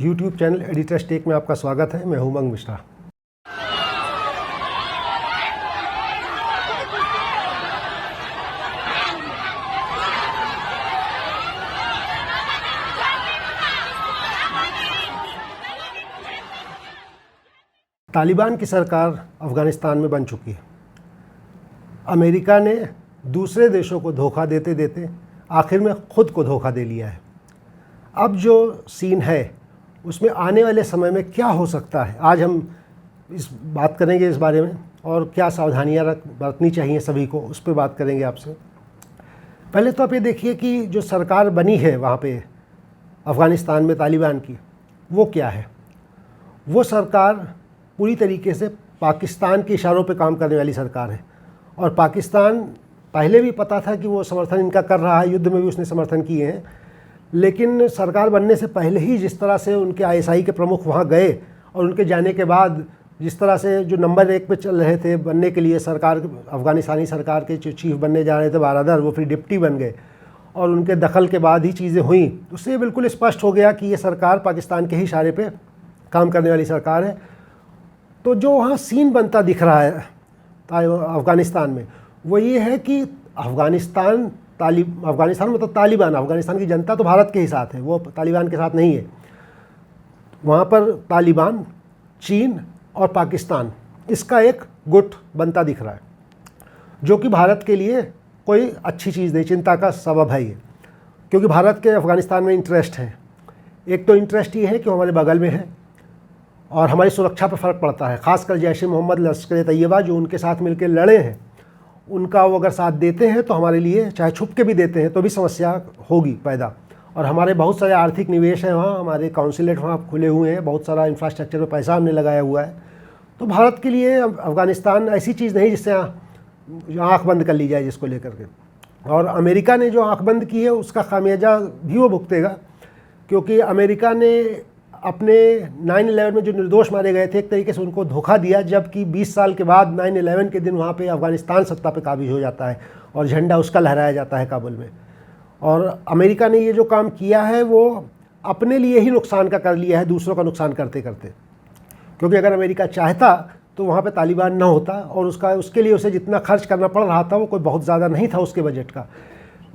YouTube channel editors take में आपका स्वागत है। मैं हूं उमंग मिश्रा। तालिबान की सरकार अफ़गानिस्तान में बन चुकी है। अमेरिका ने दूसरे देशों को धोखा देते देते आखिर में ख़ुद को धोखा दे लिया है। अब जो सीन है उसमें आने वाले समय में क्या हो सकता है, आज हम इस बात करेंगे इस बारे में, और क्या सावधानियां बरतनी चाहिए सभी को, उस पर बात करेंगे आपसे। पहले तो आप ये देखिए कि जो सरकार बनी है वहाँ पे अफ़गानिस्तान में तालिबान की, वो क्या है। वो सरकार पूरी तरीके से पाकिस्तान के इशारों पे काम करने वाली सरकार है, और पाकिस्तान पहले भी पता था कि वो समर्थन इनका कर रहा है, युद्ध में भी उसने समर्थन किए हैं। लेकिन सरकार बनने से पहले ही जिस तरह से उनके आईएसआई के प्रमुख वहाँ गए, और उनके जाने के बाद जिस तरह से जो नंबर 1 पे चल रहे थे बनने के लिए, सरकार अफ़गानिस्तानी सरकार के जो चीफ बनने जा रहे थे बारादर, वो फिर डिप्टी बन गए, और उनके दखल के बाद ही चीज़ें हुई। उससे बिल्कुल स्पष्ट हो गया कि ये सरकार पाकिस्तान के ही इशारे पे काम करने वाली सरकार है। तो जो वहाँ सीन बनता दिख रहा है अफ़गानिस्तान में, वो ये है कि अफ़गानिस्तान मतलब तालिबान, अफ़गानिस्तान की जनता तो भारत के ही साथ है, वो तालिबान के साथ नहीं है। वहाँ पर तालिबान, चीन और पाकिस्तान, इसका एक गुट बनता दिख रहा है, जो कि भारत के लिए कोई अच्छी चीज़ नहीं, चिंता का सबब है ये। क्योंकि भारत के अफ़गानिस्तान में इंटरेस्ट है। एक तो इंटरेस्ट ये है कि हमारे बगल में है और हमारी सुरक्षा पर फ़र्क पड़ता है। ख़ासकर जैश ए मोहम्मद, लश्कर ए तैयबा जो उनके साथ मिलकर लड़े हैं, उनका वो अगर साथ देते हैं तो हमारे लिए, चाहे छुप के भी देते हैं तो भी समस्या होगी पैदा। और हमारे बहुत सारे आर्थिक निवेश हैं वहाँ, हमारे काउंसिलेट वहाँ खुले हुए हैं, बहुत सारा इंफ्रास्ट्रक्चर पर पैसा हमने लगाया हुआ है। तो भारत के लिए अफ़गानिस्तान ऐसी चीज़ नहीं जिससे आँख बंद कर ली जाए जिसको लेकर के। और अमेरिका ने जो आँख बंद की है उसका खामियाजा भी वो भुगतेगा, क्योंकि अमेरिका ने अपने 9/11 में जो निर्दोष मारे गए थे, एक तरीके से उनको धोखा दिया, जबकि 20 साल के बाद 9/11 के दिन वहाँ पे अफ़गानिस्तान सत्ता पे काबिज हो जाता है और झंडा उसका लहराया जाता है काबुल में। और अमेरिका ने ये जो काम किया है वो अपने लिए ही नुकसान का कर लिया है, दूसरों का नुकसान करते करते। क्योंकि अगर अमेरिका चाहता तो वहाँ पर तालिबान ना होता, और उसके लिए उसे जितना खर्च करना पड़ रहा था वो कोई बहुत ज़्यादा नहीं था उसके बजट का।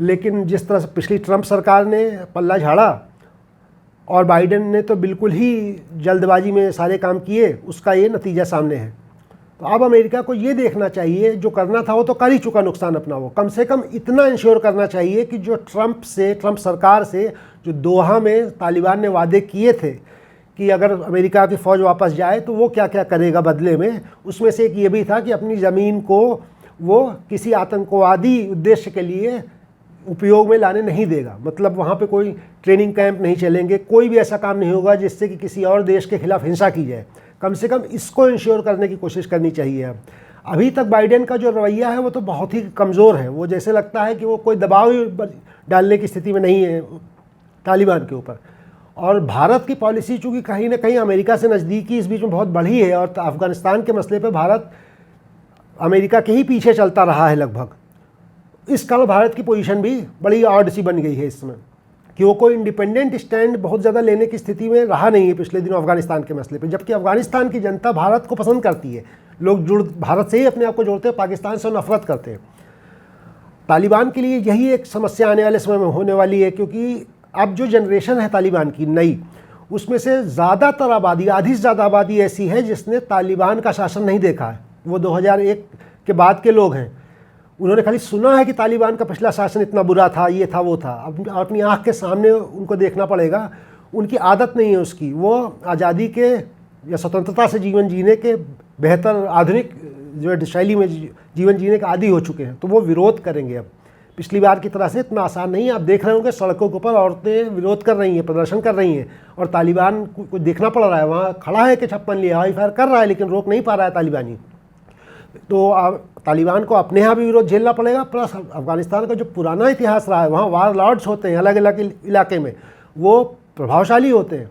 लेकिन जिस तरह से पिछली ट्रंप सरकार ने पल्ला झाड़ा और बाइडेन ने तो बिल्कुल ही जल्दबाजी में सारे काम किए, उसका ये नतीजा सामने है। तो अब अमेरिका को ये देखना चाहिए, जो करना था वो तो कर ही चुका नुकसान अपना, वो कम से कम इतना इंश्योर करना चाहिए कि जो ट्रंप सरकार से जो दोहा में तालिबान ने वादे किए थे कि अगर अमेरिका की फ़ौज वापस जाए तो वो क्या क्या करेगा बदले में, उसमें से एक ये भी था कि अपनी ज़मीन को वो किसी आतंकवादी उद्देश्य के लिए उपयोग में लाने नहीं देगा। मतलब वहाँ पे कोई ट्रेनिंग कैंप नहीं चलेंगे, कोई भी ऐसा काम नहीं होगा जिससे कि किसी और देश के खिलाफ हिंसा की जाए। कम से कम इसको इंश्योर करने की कोशिश करनी चाहिए। अभी तक बाइडेन का जो रवैया है वो तो बहुत ही कमज़ोर है। वो जैसे लगता है कि वो कोई दबाव डालने की स्थिति में नहीं है तालिबान के ऊपर। और भारत की पॉलिसी चूँकि कहीं ना कहीं अमेरिका से नज़दीकी इस बीच में बहुत बढ़ी है, और अफ़गानिस्तान के मसले पर भारत अमेरिका के ही पीछे चलता रहा है लगभग। इस कारण भारत की पोजीशन भी बड़ी ऑड सी बन गई है इस समय, कि वो कोई इंडिपेंडेंट स्टैंड बहुत ज़्यादा लेने की स्थिति में रहा नहीं है पिछले दिनों अफ़गानिस्तान के मसले पे। जबकि अफ़गानिस्तान की जनता भारत को पसंद करती है, लोग भारत से ही अपने आप को जोड़ते हैं, पाकिस्तान से नफरत करते हैं। तालिबान के लिए यही एक समस्या आने वाले समय में होने वाली है, क्योंकि अब जो जनरेशन है तालिबान की नई, उसमें से ज़्यादातर आबादी, आधी से ज़्यादा आबादी ऐसी है जिसने तालिबान का शासन नहीं देखा है। वो 2001 के बाद के लोग हैं, उन्होंने खाली सुना है कि तालिबान का पिछला शासन इतना बुरा था, ये था वो था। अब अपनी आँख के सामने उनको देखना पड़ेगा। उनकी आदत नहीं है उसकी, वो आज़ादी के या स्वतंत्रता से जीवन जीने के बेहतर आधुनिक जो शैली में जीवन जीने के आदी हो चुके हैं, तो वो विरोध करेंगे। अब पिछली बार की तरह से इतना आसान नहीं है। आप देख रहे होंगे सड़कों के ऊपर औरतें विरोध कर रही हैं, प्रदर्शन कर रही हैं, और तालिबान को देखना पड़ रहा है, वहाँ खड़ा है कि छप्पन लिए हवाई फायर कर रहा है, लेकिन रोक नहीं पा रहा है तालिबानी। तो तालिबान को अपने यहाँ भी विरोध झेलना पड़ेगा, प्लस अफ़गानिस्तान का जो पुराना इतिहास रहा है, वहाँ वार लॉर्ड्स होते हैं अलग अलग इलाके में, वो प्रभावशाली होते हैं।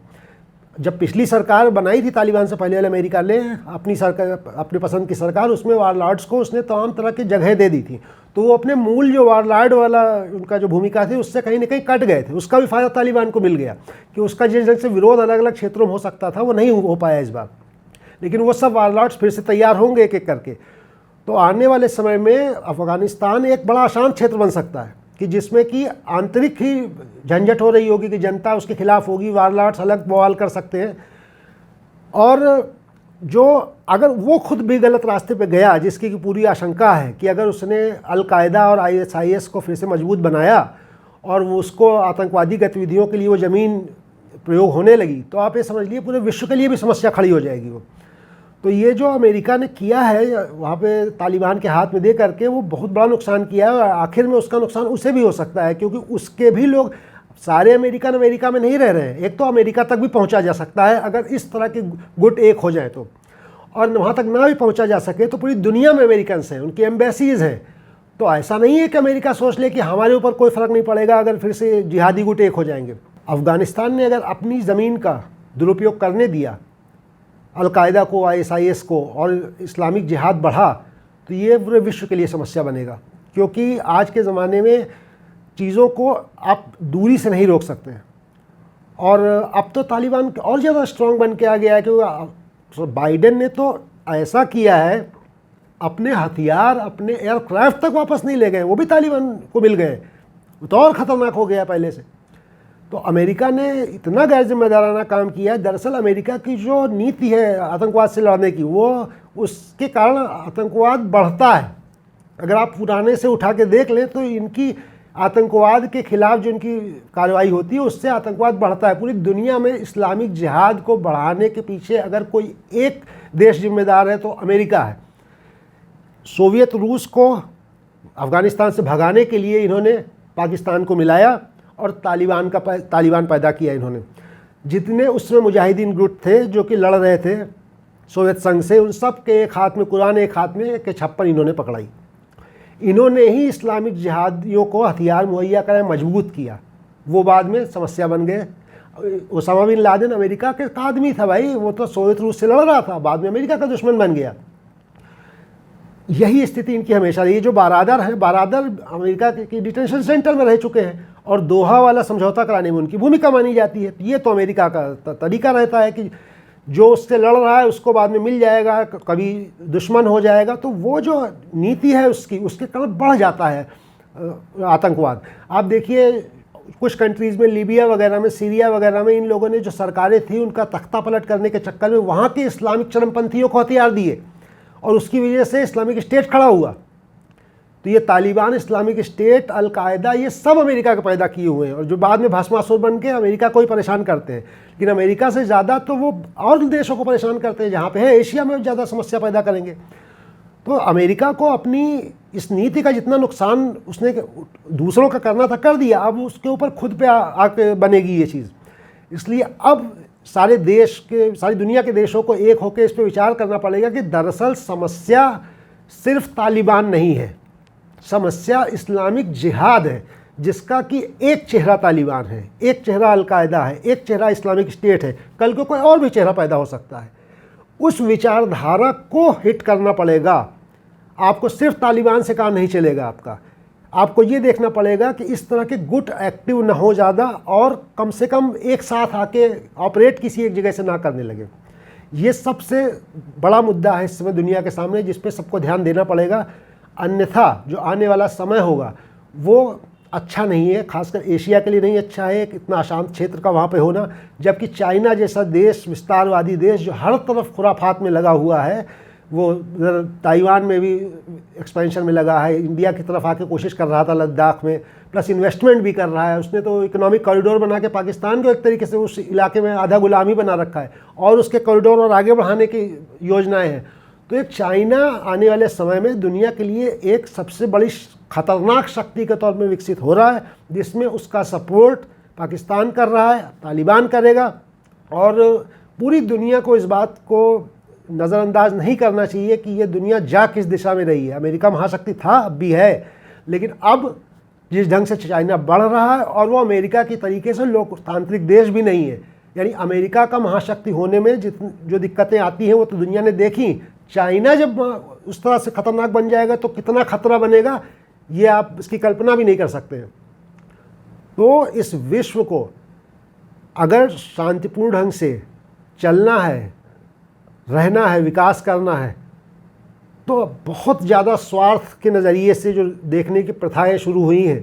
जब पिछली सरकार बनाई थी तालिबान से पहले वाले अमेरिका ने अपनी सरकार, अपने पसंद की सरकार, उसमें वारलॉर्ड्स को उसने तमाम तरह की जगह दे दी थी। तो वो अपने मूल जो वारलॉर्ड वाला उनका जो भूमिका थी उससे कहीं ना कहीं कट गए थे। उसका भी फ़ायदा तालिबान को मिल गया कि उसका जिस ढंग से विरोध अलग अलग क्षेत्रों में हो सकता था वो नहीं हो पाया इस बार। लेकिन वो सब वारलॉर्ड्स फिर से तैयार होंगे एक एक करके। तो आने वाले समय में अफ़गानिस्तान एक बड़ा अशांत क्षेत्र बन सकता है कि जिसमें कि आंतरिक ही झंझट हो रही होगी कि जनता उसके खिलाफ होगी, वारलॉर्ड्स अलग बवाल कर सकते हैं। और जो अगर वो खुद भी गलत रास्ते पे गया, जिसकी की पूरी आशंका है कि अगर उसने अल-कायदा और ISIS को फिर से मजबूत बनाया और वो उसको आतंकवादी गतिविधियों के लिए वो ज़मीन प्रयोग होने लगी, तो आप ये समझ लिए पूरे विश्व के लिए भी समस्या खड़ी हो जाएगी वो। तो ये जो अमेरिका ने किया है वहाँ पे तालिबान के हाथ में दे करके, वो बहुत बड़ा नुकसान किया है। और आखिर में उसका नुकसान उसे भी हो सकता है, क्योंकि उसके भी लोग, सारे अमेरिकन अमेरिका में नहीं रह रहे हैं। एक तो अमेरिका तक भी पहुँचा जा सकता है अगर इस तरह के गुट एक हो जाए तो, और वहाँ तक ना भी पहुँचा जा सके तो पूरी दुनिया में अमेरिकन्स हैं, उनकी एम्बेसीज़ हैं। तो ऐसा नहीं है कि अमेरिका सोच ले कि हमारे ऊपर कोई फ़र्क नहीं पड़ेगा अगर फिर से जिहादी गुट एक हो जाएंगे। अफ़गानिस्तान ने अगर अपनी ज़मीन का दुरुपयोग करने दिया अल-कायदा को, ISIS को, और इस्लामिक जिहाद बढ़ा, तो ये पूरे विश्व के लिए समस्या बनेगा। क्योंकि आज के ज़माने में चीज़ों को आप दूरी से नहीं रोक सकते हैं। और अब तो तालिबान और ज़्यादा स्ट्रॉन्ग बन के आ गया है, क्योंकि बाइडेन ने तो ऐसा किया है, अपने हथियार, अपने एयरक्राफ्ट तक वापस नहीं ले गए, वो भी तालिबान को मिल गए। तो और ख़तरनाक हो गया पहले से। तो अमेरिका ने इतना गैर जिम्मेदाराना काम किया है। दरअसल अमेरिका की जो नीति है आतंकवाद से लड़ने की, वो उसके कारण आतंकवाद बढ़ता है। अगर आप पुराने से उठा के देख लें तो इनकी आतंकवाद के खिलाफ जो इनकी कार्रवाई होती है उससे आतंकवाद बढ़ता है। पूरी दुनिया में इस्लामिक जिहाद को बढ़ाने के पीछे अगर कोई एक देश जिम्मेदार है तो अमेरिका है। सोवियत रूस को अफ़गानिस्तान से भगाने के लिए इन्होंने पाकिस्तान को मिलाया और तालिबान पैदा किया इन्होंने। जितने उसमें मुजाहिदीन ग्रुप थे जो कि लड़ रहे थे सोवियत संघ से, उन सब के एक हाथ में कुरान, एक हाथ में के छप्पर इन्होंने पकड़ाई। इन्होंने ही इस्लामिक जिहादियों को हथियार मुहैया कराया, मजबूत किया। वो बाद में समस्या बन गए। ओसामा बिन लादेन अमेरिका के आदमी था भाई, वो तो सोवियत रूस से लड़ रहा था, बाद में अमेरिका का दुश्मन बन गया। यही स्थिति इनकी हमेशा रही। जो बारादर हैं, बारादर अमेरिका के डिटेंशन सेंटर में रह चुके हैं और दोहा वाला समझौता कराने में उनकी भूमिका मानी जाती है। ये तो अमेरिका का तरीका रहता है कि जो उससे लड़ रहा है उसको बाद में मिल जाएगा, कभी दुश्मन हो जाएगा। तो वो जो नीति है उसके कारण बढ़ जाता है आतंकवाद। आप देखिए कुछ कंट्रीज़ में, लीबिया वगैरह में, सीरिया वगैरह में, इन लोगों ने जो सरकारें थी उनका तख्ता पलट करने के चक्कर में वहाँ के इस्लामिक चरमपंथियों को हथियार दिए और उसकी वजह से इस्लामिक स्टेट खड़ा हुआ। तो ये तालिबान, इस्लामिक स्टेट, अल-कायदा, ये सब अमेरिका के पैदा किए हुए हैं और जो बाद में भस्मासुर बन के अमेरिका को ही परेशान करते हैं। लेकिन अमेरिका से ज़्यादा तो वो और देशों को परेशान करते हैं जहाँ पे है, एशिया में ज़्यादा समस्या पैदा करेंगे। तो अमेरिका को अपनी इस नीति का जितना नुकसान उसने दूसरों का करना था कर दिया, अब उसके ऊपर खुद पे आके बनेगी ये चीज़। इसलिए अब सारे देश के, सारी दुनिया के देशों को एक होकर इस पर विचार करना पड़ेगा कि दरअसल समस्या सिर्फ तालिबान नहीं है, समस्या इस्लामिक जिहाद है, जिसका कि एक चेहरा तालिबान है, एक चेहरा अल-कायदा है, एक चेहरा इस्लामिक स्टेट है, कल को कोई और भी चेहरा पैदा हो सकता है। उस विचारधारा को हिट करना पड़ेगा। आपको सिर्फ तालिबान से काम नहीं चलेगा। आपको ये देखना पड़ेगा कि इस तरह के गुट एक्टिव ना हो ज़्यादा और कम से कम एक साथ आके ऑपरेट किसी एक जगह से ना करने लगे। ये सबसे बड़ा मुद्दा है इस समय दुनिया के सामने, जिस पे सबको ध्यान देना पड़ेगा। अन्यथा जो आने वाला समय होगा वो अच्छा नहीं है, खासकर एशिया के लिए नहीं अच्छा है इतना अशांत क्षेत्र का वहाँ पे होना। जबकि चाइना जैसा देश, विस्तारवादी देश जो हर तरफ खुराफात में लगा हुआ है, वो ताइवान में भी एक्सपेंशन में लगा है, इंडिया की तरफ आके कोशिश कर रहा था लद्दाख में, प्लस इन्वेस्टमेंट भी कर रहा है। उसने तो इकोनॉमिक कॉरिडोर बना के पाकिस्तान को एक तरीके से उस इलाके में आधा गुलामी बना रखा है और उसके कॉरिडोर और आगे बढ़ाने की योजनाएँ हैं। तो एक चाइना आने वाले समय में दुनिया के लिए एक सबसे बड़ी खतरनाक शक्ति के तौर में विकसित हो रहा है, जिसमें उसका सपोर्ट पाकिस्तान कर रहा है, तालिबान करेगा। और पूरी दुनिया को इस बात को नज़रअंदाज नहीं करना चाहिए कि ये दुनिया जा किस दिशा में रही है। अमेरिका महाशक्ति था, अब भी है, लेकिन अब जिस ढंग से चाइना बढ़ रहा है और वो अमेरिका की तरीके से लोकतांत्रिक देश भी नहीं है, यानी अमेरिका का महाशक्ति होने में जो दिक्कतें आती हैं वो तो दुनिया ने देखी। चाइना जब उस तरह से खतरनाक बन जाएगा तो कितना खतरा बनेगा ये आप इसकी कल्पना भी नहीं कर सकते हैं। तो इस विश्व को अगर शांतिपूर्ण ढंग से चलना है, रहना है, विकास करना है, तो बहुत ज़्यादा स्वार्थ के नज़रिए से जो देखने की प्रथाएं शुरू हुई हैं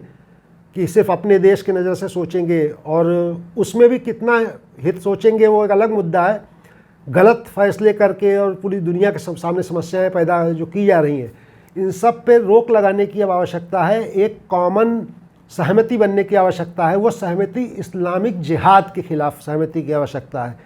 कि सिर्फ अपने देश के नज़र से सोचेंगे और उसमें भी कितना हित सोचेंगे वो एक अलग मुद्दा है। गलत फैसले करके और पूरी दुनिया के सामने समस्याएं पैदा जो की जा रही हैं, इन सब पे रोक लगाने की अब आवश्यकता है। एक कॉमन सहमति बनने की आवश्यकता है। वो सहमति इस्लामिक जिहाद के खिलाफ सहमति की आवश्यकता है,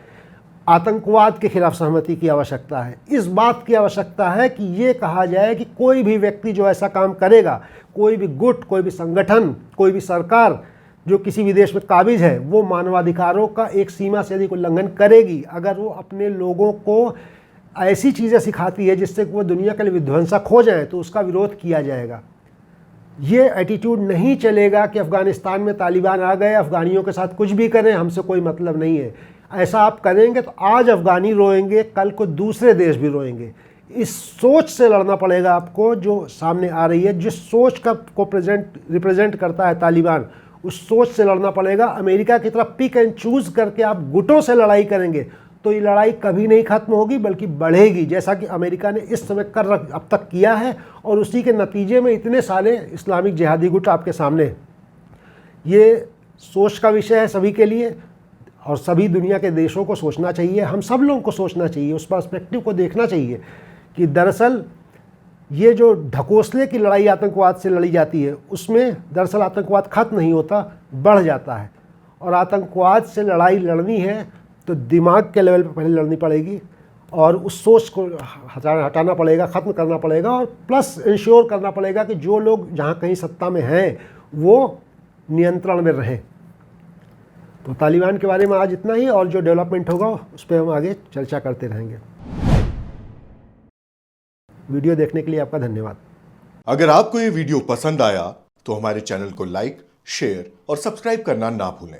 आतंकवाद के खिलाफ सहमति की आवश्यकता है। इस बात की आवश्यकता है कि ये कहा जाए कि कोई भी व्यक्ति जो ऐसा काम करेगा, कोई भी गुट, कोई भी संगठन, कोई भी सरकार जो किसी भी देश में काबिज है, वो मानवाधिकारों का एक सीमा से यदि उल्लंघन करेगी, अगर वो अपने लोगों को ऐसी चीज़ें सिखाती है जिससे वो दुनिया के लिए विध्वंसक हो जाए, तो उसका विरोध किया जाएगा। ये एटीट्यूड नहीं चलेगा कि अफ़गानिस्तान में तालिबान आ गए, अफ़गानियों के साथ कुछ भी करें, हमसे कोई मतलब नहीं है। ऐसा आप करेंगे तो आज अफ़गानी रोएंगे, कल को दूसरे देश भी रोएंगे। इस सोच से लड़ना पड़ेगा आपको जो सामने आ रही है, जिस सोच का को रिप्रेजेंट करता है तालिबान, उस सोच से लड़ना पड़ेगा। अमेरिका की तरफ पिक एंड चूज़ करके आप गुटों से लड़ाई करेंगे तो ये लड़ाई कभी नहीं खत्म होगी, बल्कि बढ़ेगी, जैसा कि अमेरिका ने इस समय अब तक किया है। और उसी के नतीजे में इतने सारे इस्लामिक जिहादी गुट आपके सामने हैं। ये सोच का विषय है सभी के लिए और सभी दुनिया के देशों को सोचना चाहिए। हम सब लोगों को सोचना चाहिए, उस पर्सपेक्टिव को देखना चाहिए कि दरअसल ये जो ढकोसले की लड़ाई आतंकवाद से लड़ी जाती है, उसमें दरअसल आतंकवाद खत्म नहीं होता, बढ़ जाता है। और आतंकवाद से लड़ाई लड़नी है तो दिमाग के लेवल पर पहले लड़नी पड़ेगी और उस सोच को हटाना पड़ेगा, ख़त्म करना पड़ेगा और प्लस इंश्योर करना पड़ेगा कि जो लोग जहाँ कहीं सत्ता में हैं वो नियंत्रण में रहें। तो तालिबान के बारे में आज इतना ही, और जो डेवलपमेंट होगा उस पर हम आगे चर्चा करते रहेंगे। वीडियो देखने के लिए आपका धन्यवाद। अगर आपको ये वीडियो पसंद आया तो हमारे चैनल को लाइक, शेयर और सब्सक्राइब करना ना भूलें।